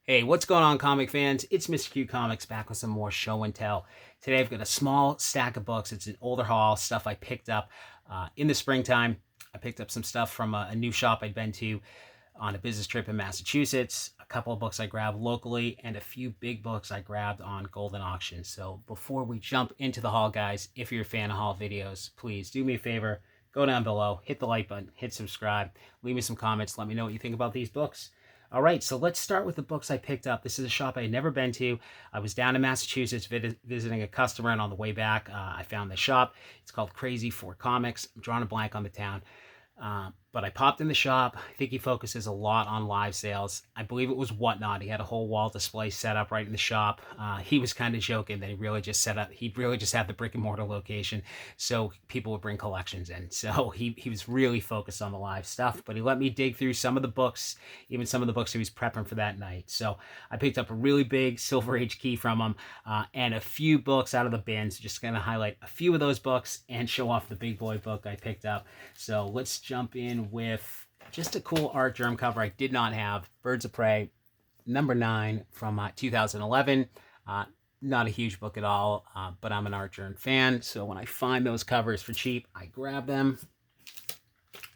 Hey, what's going on, comic fans? It's Mr. Q Comics back with some more show and tell. Today I've got a small stack of books. It's an older haul, stuff I picked up in the springtime. I picked up some stuff from a new shop I'd been to on a business trip in Massachusetts, a couple of books I grabbed locally, and a few big books I grabbed on Goldin auction. So before we jump into the haul, guys, if you're a fan of haul videos, please do me a favor, go down below, hit the like button, hit subscribe, leave me some comments, let me know what you think about these books. All right, so let's start with the books I picked up. This is a shop I had never been to. I was down in Massachusetts visiting a customer, and on the way back, I found the shop. It's called Crazy for Comics. I'm drawing a blank on the town. But I popped in the shop. I think he focuses a lot on live sales. I believe it was Whatnot. He had a whole wall display set up right in the shop. He was kind of joking that he really just had the brick and mortar location so people would bring collections in. So he was really focused on the live stuff, but he let me dig through some of the books, even some of the books he was prepping for that night. So I picked up a really big Silver Age key from him and a few books out of the bins. Just going to highlight a few of those books and show off the big boy book I picked up. So let's jump in with just a cool art germ cover I did not have. Birds of Prey, number 9 from 2011. Not a huge book at all, but I'm an art germ fan. So when I find those covers for cheap, I grab them.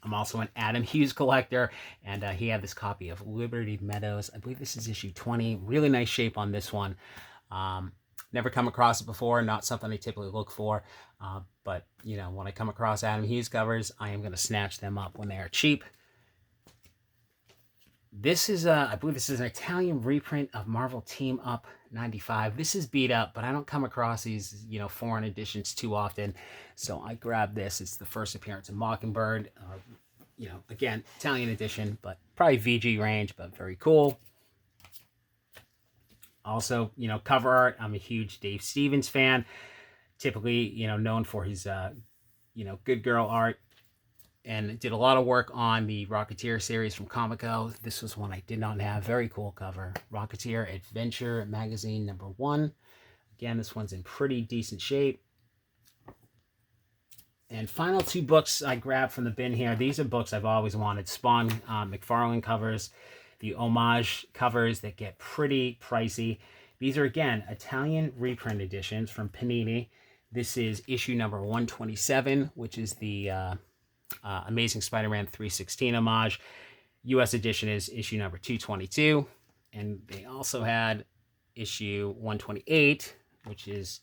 I'm also an Adam Hughes collector, and he had this copy of Liberty Meadows. I believe this is issue 20. Really nice shape on this one. Never come across it before, not something I typically look for. But, you know, when I come across Adam Hughes covers, I am going to snatch them up when they are cheap. This is, I believe this is an Italian reprint of Marvel Team Up 95. This is beat up, but I don't come across these, foreign editions too often. So I grabbed this. It's the first appearance of Mockingbird. Again, Italian edition, but probably VG range, but very cool. Also, cover art. I'm a huge Dave Stevens fan. Typically, known for his, good girl art. And did a lot of work on the Rocketeer series from Comico. This was one I did not have. Very cool cover. Rocketeer Adventure Magazine number 1. Again, this one's in pretty decent shape. And final 2 books I grabbed from the bin here. These are books I've always wanted. Spawn McFarlane covers. The homage covers that get pretty pricey. These are, again, Italian reprint editions from Panini. This is issue number 127, which is the Amazing Spider-Man 316 homage. U.S. edition is issue number 222. And they also had issue 128, which is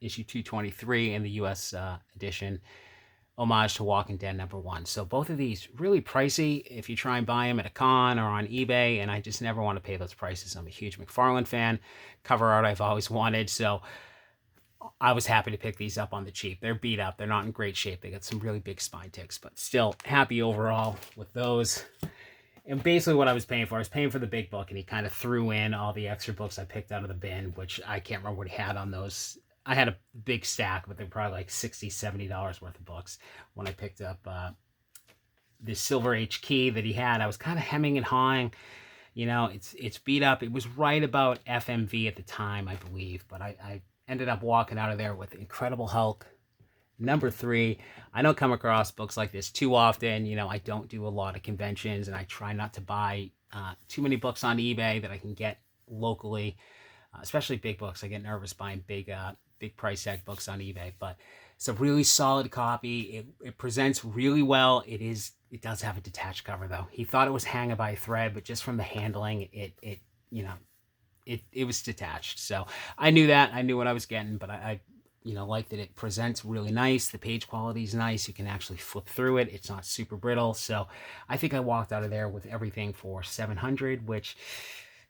issue 223 in the U.S. Edition. Homage to Walking Dead number 1. So both of these really pricey if you try and buy them at a con or on eBay, and I just never want to pay those prices. I'm a huge McFarlane fan. Cover art I've always wanted, so I was happy to pick these up on the cheap. They're beat up. They're not in great shape. They got some really big spine ticks, but still happy overall with those. And basically what I was paying for, I was paying for the big book, and he kind of threw in all the extra books I picked out of the bin, which I can't remember what he had on those. I had a big stack, but they're probably like $60, $70 worth of books when I picked up this Silver Age key that he had. I was kind of hemming and hawing. It's beat up. It was right about FMV at the time, I believe, but I ended up walking out of there with Incredible Hulk number 3. I don't come across books like this too often. I don't do a lot of conventions, and I try not to buy too many books on eBay that I can get locally, especially big books. I get nervous buying big price tag books on eBay, but it's a really solid copy. It presents really well. It does have a detached cover though. He thought it was hanging by a thread, but just from the handling, it was detached. So I knew that. I knew what I was getting, but I like that it presents really nice. The page quality is nice. You can actually flip through it. It's not super brittle. So I think I walked out of there with everything for $700, which,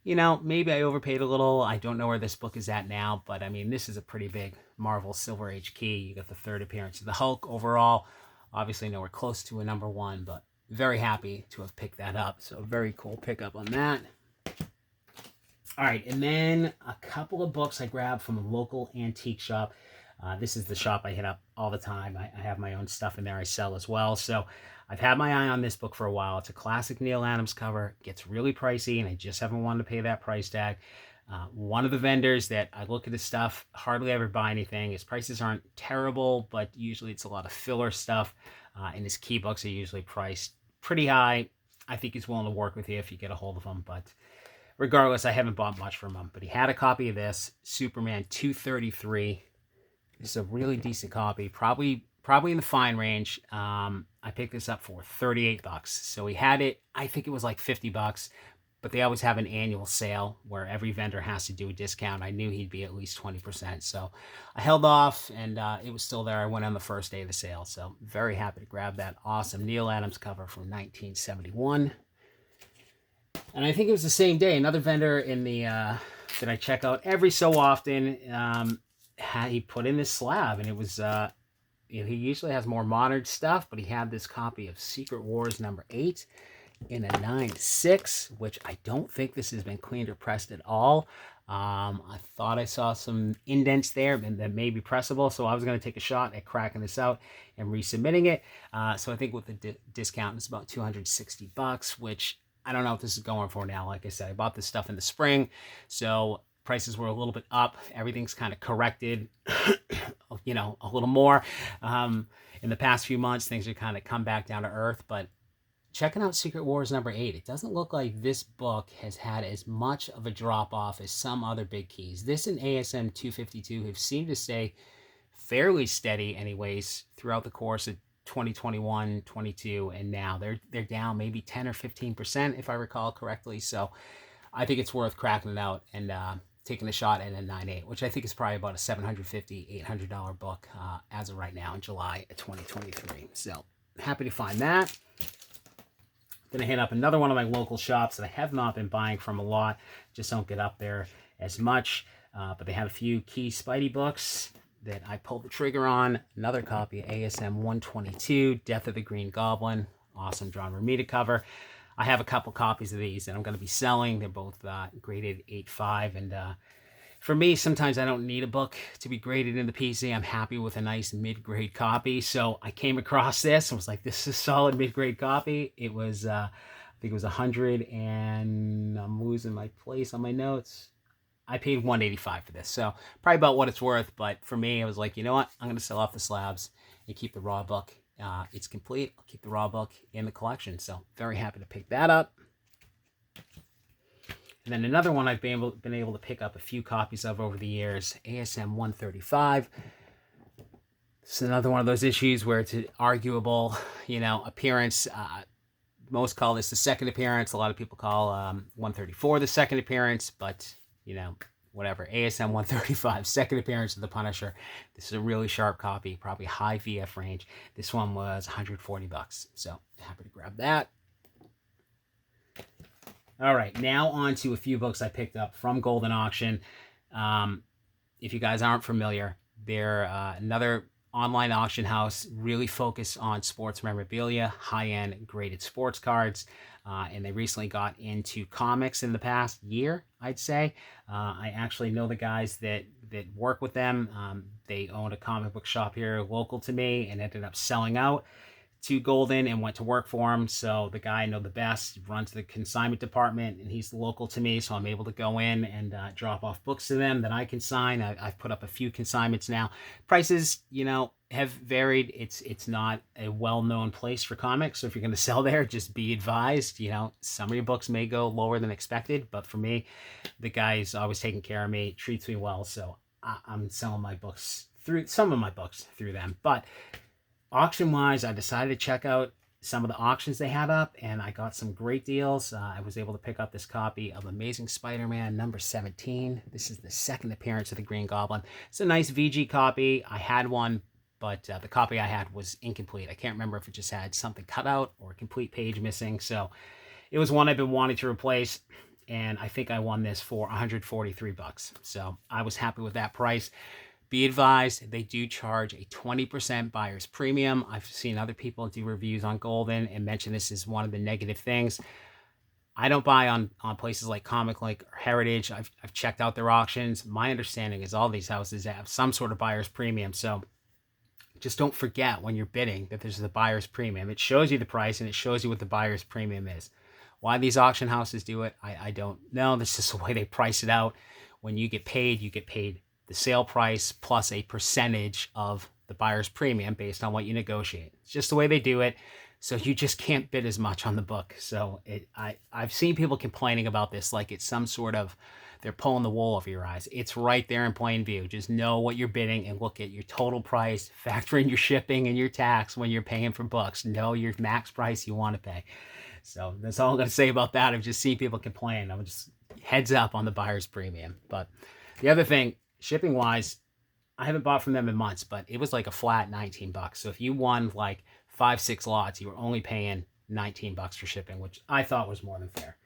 maybe I overpaid a little. I don't know where this book is at now, but I mean, this is a pretty big Marvel Silver Age key. You got the 3rd appearance of the Hulk overall. Obviously nowhere close to a number 1, but very happy to have picked that up. So very cool pickup on that. All right, and then a couple of books I grabbed from a local antique shop. This is the shop I hit up all the time. I have my own stuff in there I sell as well. So I've had my eye on this book for a while. It's a classic Neil Adams cover. It gets really pricey, and I just haven't wanted to pay that price tag. One of the vendors that I look at his stuff, hardly ever buy anything. His prices aren't terrible, but usually it's a lot of filler stuff. And his key books are usually priced pretty high. I think he's willing to work with you if you get a hold of him. But regardless, I haven't bought much from him. But he had a copy of this, Superman 233. This is a really decent copy, probably in the fine range. I picked this up for $38. So he had it, I think it was like $50, but they always have an annual sale where every vendor has to do a discount. I knew he'd be at least 20%. So I held off, and it was still there. I went on the first day of the sale. So very happy to grab that awesome Neil Adams cover from 1971. And I think it was the same day. Another vendor in the that I check out every so often, he put in this slab, and it was he usually has more modern stuff, but he had this copy of Secret Wars #8 in a 9.6, which I don't think this has been cleaned or pressed at all. I thought I saw some indents there that may be pressable, so I was going to take a shot at cracking this out and resubmitting it. So I think with the discount, it's about $260, which I don't know what this is going for now. Like I said, I bought this stuff in the spring, so prices were a little bit up. Everything's kind of corrected, you know, a little more. In the past few months, things are kind of come back down to earth, but checking out Secret Wars #8, it doesn't look like this book has had as much of a drop-off as some other big keys. This and ASM 252 have seemed to stay fairly steady anyways throughout the course of 2021, 22, and now they're down maybe 10 or 15%, if I recall correctly. So I think it's worth cracking it out and taking a shot at a 9.8, which I think is probably about a $750, $800 book as of right now in July of 2023. So happy to find that. Then I hit up another one of my local shops that I have not been buying from a lot. Just don't get up there as much. But they have a few key Spidey books that I pulled the trigger on. Another copy of ASM 122, Death of the Green Goblin. Awesome John Romita cover. I have a couple copies of these that I'm going to be selling. They're both graded 8.5. And for me, sometimes I don't need a book to be graded in the PC. I'm happy with a nice mid-grade copy. So I came across this and was like, this is a solid mid-grade copy. It was, I think it was 100, and I'm losing my place on my notes. I paid $185 for this. So probably about what it's worth. But for me, I was like, you know what? I'm going to sell off the slabs and keep the raw book. It's complete. I'll keep the raw book in the collection. So very happy to pick that up. And then another one I've been able to pick up a few copies of over the years, ASM 135. It's another one of those issues where it's an arguable, you know, appearance. Most call this the second appearance. A lot of people call 134 the second appearance, but, you know, whatever. ASM 135, second appearance of the Punisher. This is a really sharp copy, probably high VF range. This one was $140. So happy to grab that. All right, now on to a few books I picked up from Goldin Auction. If you guys aren't familiar, they're another online auction house, really focused on sports memorabilia, high-end graded sports cards. And they recently got into comics in the past year, I'd say. I actually know the guys that work with them. They own a comic book shop here local to me and ended up selling out to Goldin and went to work for him. So the guy I know the best runs the consignment department, and he's local to me, so I'm able to go in and drop off books to them that I can sign. I've put up a few consignments now. Prices, you know, have varied. It's not a well-known place for comics, so if you're going to sell there, just be advised. You know, some of your books may go lower than expected, but for me, the guy's always taking care of me, treats me well, so I'm selling my books through some of my books through them. But auction-wise, I decided to check out some of the auctions they had up, and I got some great deals. I was able to pick up this copy of Amazing Spider-Man #17. This is the second appearance of the Green Goblin. It's a nice VG copy. I had one, but the copy I had was incomplete. I can't remember if it just had something cut out or a complete page missing. So it was one I've been wanting to replace, and I think I won this for $143. So I was happy with that price. Be advised, they do charge a 20% buyer's premium. I've seen other people do reviews on Goldin and mention this is one of the negative things. I don't buy on places like Comic Link or Heritage. I've checked out their auctions. My understanding is all these houses have some sort of buyer's premium. So just don't forget when you're bidding that there's the buyer's premium. It shows you the price and it shows you what the buyer's premium is. Why these auction houses do it, I don't know. This is the way they price it out. When you get paid the sale price plus a percentage of the buyer's premium based on what you negotiate. It's just the way they do it. So you just can't bid as much on the book. So I've seen people complaining about this like it's some sort of, they're pulling the wool over your eyes. It's right there in plain view. Just know what you're bidding and look at your total price. Factor in your shipping and your tax when you're paying for books. Know your max price you want to pay. So that's all I'm going to say about that. I've just seen people complain. I'm just heads up on the buyer's premium. But the other thing, shipping wise, I haven't bought from them in months, but it was like a flat 19 bucks. So if you won like 5-6 lots, you were only paying 19 bucks for shipping, which I thought was more than fair.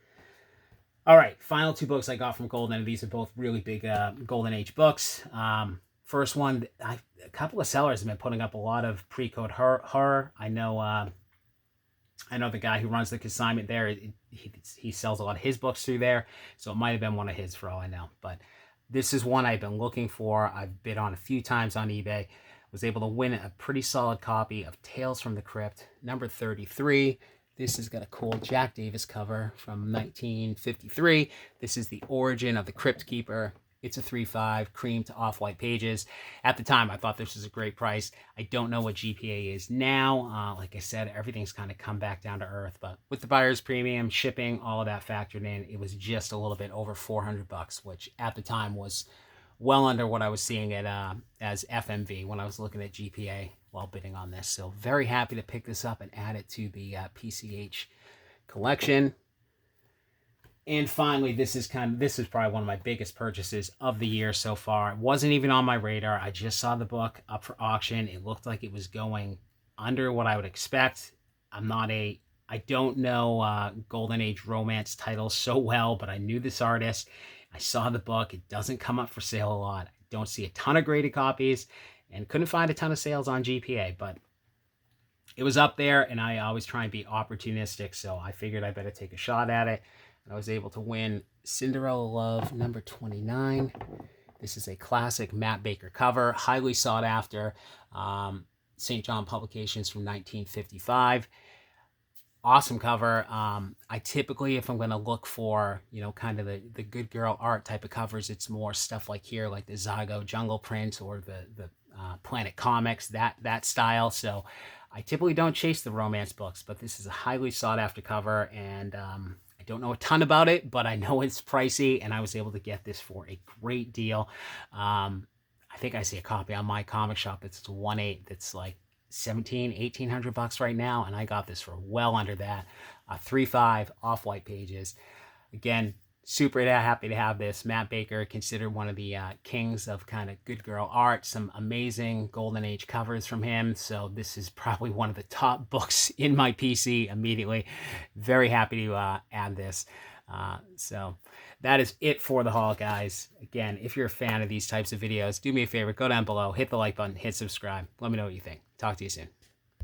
All right, final 2 books I got from Goldin. These are both really big Golden Age books. First one, a couple of sellers have been putting up a lot of pre-code horror. I know the guy who runs the consignment there. He sells a lot of his books through there, so it might have been one of his for all I know. But this is one I've been looking for. I've bid on a few times on eBay. Was able to win a pretty solid copy of Tales from the Crypt, number 33. This has got a cool Jack Davis cover from 1953. This is the origin of the Crypt Keeper. It's a 3.5, cream to off-white pages. At the time, I thought this was a great price. I don't know what GPA is now. Like I said, everything's kind of come back down to earth. But with the buyer's premium, shipping, all of that factored in, it was just a little bit over 400 bucks, which at the time was well under what I was seeing at as FMV when I was looking at GPA while bidding on this. So very happy to pick this up and add it to the PCH collection. And finally, this is probably one of my biggest purchases of the year so far. It wasn't even on my radar. I just saw the book up for auction. It looked like it was going under what I would expect. I don't know Golden Age romance titles so well, but I knew this artist. I saw the book. It doesn't come up for sale a lot. I don't see a ton of graded copies and couldn't find a ton of sales on GPA, but it was up there, and I always try and be opportunistic, so I figured I better take a shot at it. I was able to win Cinderella Love number 29. This is a classic Matt Baker cover, highly sought after. St. John Publications from 1955. Awesome cover. I typically, if I'm going to look for, kind of the good girl art type of covers, it's more stuff like here, like the Saco Jungle Print or the Planet Comics, that style. So I typically don't chase the romance books, but this is a highly sought after cover, and I don't know a ton about it, but I know it's pricey, and I was able to get this for a great deal. I think I see a copy on my comic shop. It's 1/8. That's like 1,800 bucks right now, and I got this for well under that. 3.5 off-white pages. Again, super happy to have this. Matt Baker, considered one of the kings of kind of good girl art. Some amazing Golden Age covers from him. So this is probably one of the top books in my PC immediately. Very happy to add this. So that is it for the haul, guys. Again, if you're a fan of these types of videos, do me a favor, go down below, hit the like button, hit subscribe. Let me know what you think. Talk to you soon.